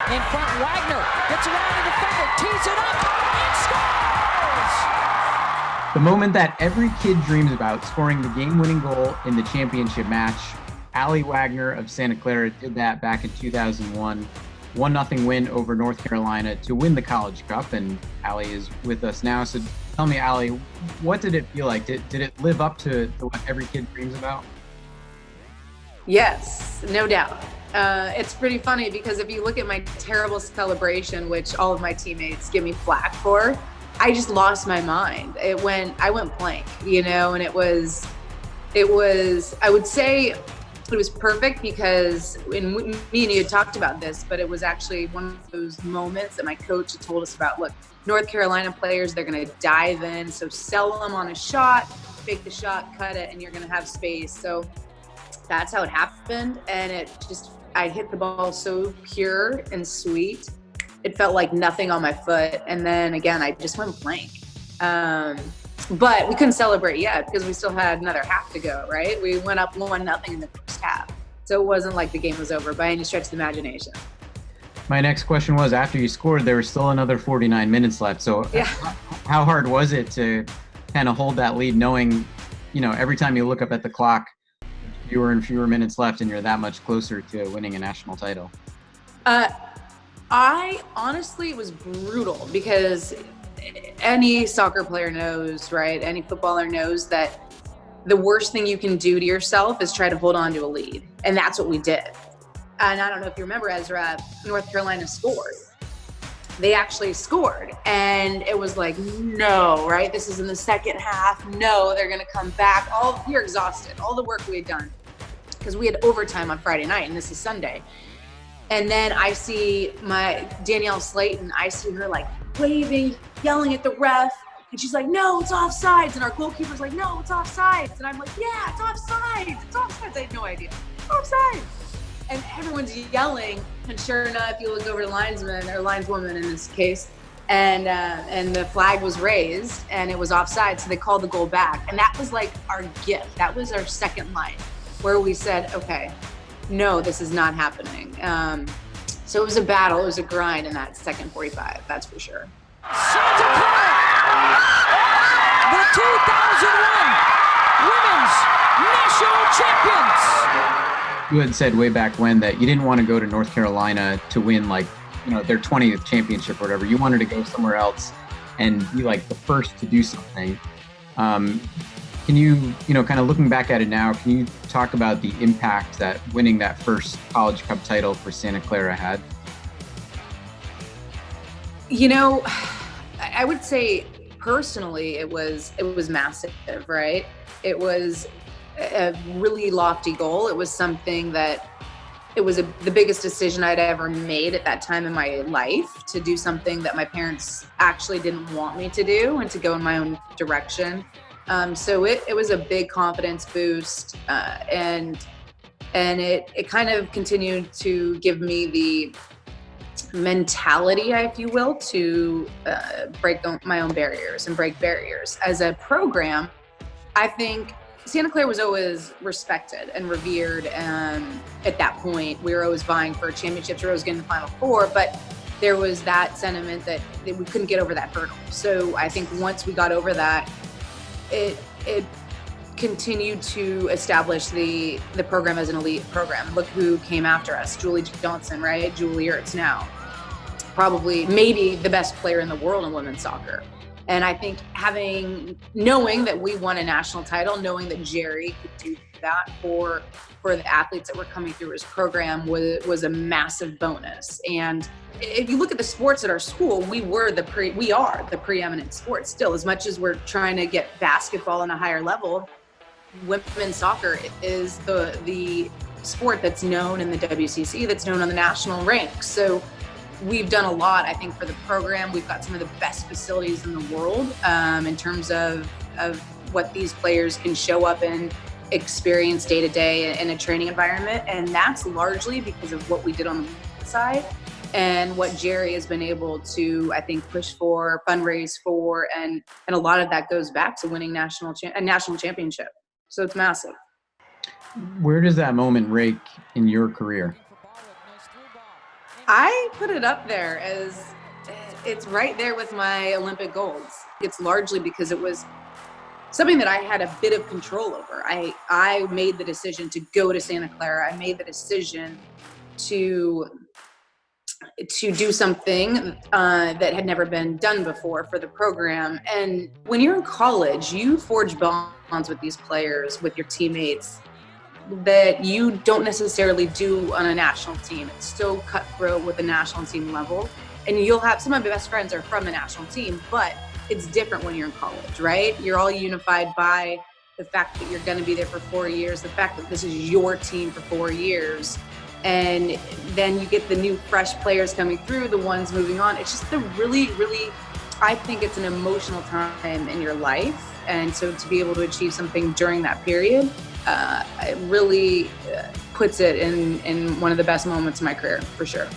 In front, Wagner gets around the defender, tees it up, and scores! The moment that every kid dreams about, scoring the game-winning goal in the championship match. Aly Wagner of Santa Clara did that back in 2001. 1-0 win over North Carolina to win the College Cup, and Aly is with us now. So tell me, Aly, what did it feel like? Did it live up to what every kid dreams about? Yes, no doubt. It's pretty funny because if you look at my terrible celebration, which all of my teammates give me flack for, I just lost my mind. I went blank, and it was, I would say it was perfect because me and you had talked about this, but it was actually one of those moments that my coach had told us about. Look, North Carolina players, they're going to dive in. So sell them on a shot, fake the shot, cut it, and you're going to have space. So that's how it happened. And I hit the ball so pure and sweet. It felt like nothing on my foot. And then again, I just went blank. But we couldn't celebrate yet because we still had another half to go, right? We went up 1-0 in the first half. So it wasn't like the game was over by any stretch of the imagination. My next question was, after you scored, there was still another 49 minutes left. So yeah. How hard was it to kind of hold that lead, knowing, every time you look up at the clock, fewer and fewer minutes left and you're that much closer to winning a national title? It was brutal because any soccer player knows, right? Any footballer knows that the worst thing you can do to yourself is try to hold on to a lead. And that's what we did. And I don't know if you remember, Ezra, North Carolina scored. They actually scored. And it was like, no, right? This is in the second half. No, they're going to come back. You're exhausted. All the work we had done. Because we had overtime on Friday night and this is Sunday. And then I see my Danielle Slayton, I see her like waving, yelling at the ref. And she's like, no, it's offsides. And our goalkeeper's like, no, it's offsides. And I'm like, yeah, it's offsides. It's offsides. I had no idea. Offsides. And everyone's yelling. And sure enough, you look over to linesman or lineswoman in this case, and the flag was raised and it was offside. So they called the goal back. And that was like our gift. That was our second line where we said, okay, no, this is not happening. So it was a battle. It was a grind in that second 45. That's for sure. Santa Clara, the 2001 Women's National Champions. You had said way back when that you didn't want to go to North Carolina to win their 20th championship or whatever. You wanted to go somewhere else and be like the first to do something. Can you, kind of looking back at it now, can you talk about the impact that winning that first College Cup title for Santa Clara had? I would say personally, it was massive, right? It was a really lofty goal. It was something that the biggest decision I'd ever made at that time in my life, to do something that my parents actually didn't want me to do and to go in my own direction. So it was a big confidence boost, and it kind of continued to give me the mentality, if you will, to break my own barriers and break barriers. As a program, I think Santa Clara was always respected and revered. At that point, we were always vying for championships. We were always getting the Final Four, but there was that sentiment that we couldn't get over that hurdle. So I think once we got over that, it continued to establish the program as an elite program. Look who came after us, Julie Johnson, right? Julie Ertz now. Probably, maybe the best player in the world in women's soccer. And I think knowing that we won a national title, knowing that Jerry could do that for the athletes that were coming through his program was a massive bonus. And if you look at the sports at our school, we are the preeminent sport still. As much as we're trying to get basketball on a higher level, women's soccer is the sport that's known in the WCC, that's known on the national ranks. So we've done a lot, I think, for the program. We've got some of the best facilities in the world in terms of what these players can show up and experience day to day in a training environment. And that's largely because of what we did on the side and what Jerry has been able to, I think, push for, fundraise for, and a lot of that goes back to winning a national championship. So it's massive. Where does that moment rake in your career? I put it up there as it's right there with my Olympic goals. It's largely because it was something that I had a bit of control over. I made the decision to go to Santa Clara. I made the decision to do something that had never been done before for the program. And when you're in college, you forge bonds with these players, with your teammates, that you don't necessarily do on a national team. It's so cutthroat with the national team level. And you'll have, some of my best friends are from the national team, but it's different when you're in college, right? You're all unified by the fact that you're going to be there for 4 years, the fact that this is your team for 4 years. And then you get the new fresh players coming through, the ones moving on. It's just the really, really, I think it's an emotional time in your life. And so to be able to achieve something during that period, it really puts it in one of the best moments of my career, for sure.